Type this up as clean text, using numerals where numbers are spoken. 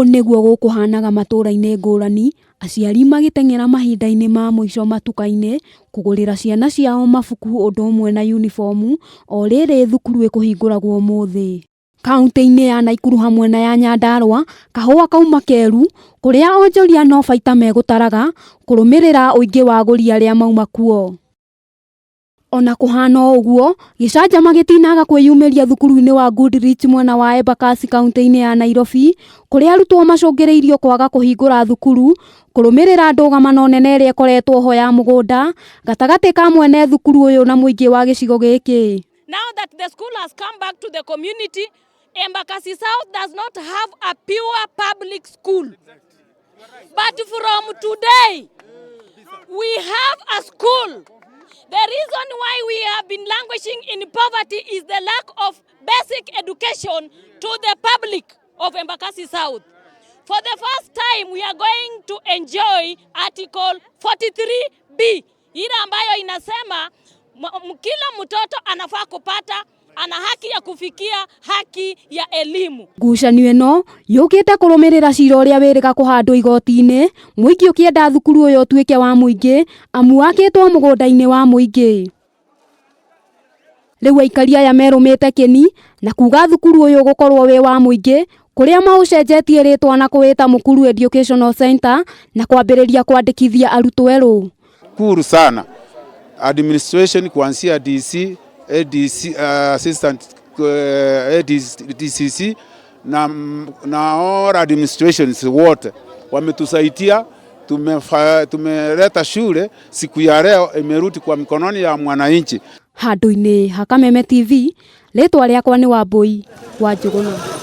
Ũũ nĩguo gũkũhanaga matũũra-inĩ ngũrani, aciari magĩteng'era mahinda-inĩ ma mũico matuka-inĩ kũgũrĩra ciana ciao mabuku ũndũ ũmwe na uniformu, o rĩrĩ thukuru ĩkũhingũragwo ũmũthĩ. Kaunti-inĩ ya Nakuru hamwe na ya Nyandarua, kahũa kauma keru, kũrĩa onjoria no baita megũtaraga kũrũmĩrĩra ũingĩ wa agũri arĩa mauma kuo. Ona kũhana ũguo, gĩcanjama gĩtinaga kwĩyumĩria thukuru-inĩ wa Goodrich mwena wa Embakasi kaunti-inĩ ya Nairobi, kũrĩa arutwo macũngĩrĩirio kwaga kũhingũra thukuru kũrũmĩrĩra ndũgamano nene ĩrĩa ĩkoretwo ho ya mũgũnda gatagatĩ ka mwene thukuru ũyũ na mũingĩ wa gĩcigo gĩkĩ. Now that the school has come back to the community, Embakasi South does not have a pure public school. But from today, we have a school. The reason why we have been languishing in poverty is the lack of basic education to the public of Embakasi South. For the first time, we are going to enjoy Article 43B, ile ambayo inasema kila mtoto anafaa kupata ana haki ya kufikia haki ya elimu. Ngucanio ĩno yũkĩte kũrũmĩrĩra cira ũrĩa wĩrĩga kũhandwo igoti-inĩ, mũingĩ ũkĩenda thukuru ũyũ ũtuĩke wa mũingĩ, amu wakĩtwo mũgũnda-inĩ wa mũingĩ. Rĩu aikari aya merũmĩte kĩni na kuga thukuru ũyũ gũkorwo wĩ wa mũingĩ, kũrĩa maũcenjetie rĩtwa na kũwĩta Mukuru Educational Center na kwambĩrĩria kwandĩkithia arutwo erũ. Kuru sana administration kuanzia DC, ADC, assistant DCC na all administrations wote wametusaidia. Tumeleta shule siku ya leo imerudi kwa mikononi ya mwananchi. Handũ-inĩ ha Kameme TV, rĩtwa rĩakwa nĩ Wambui wa Njũgũna.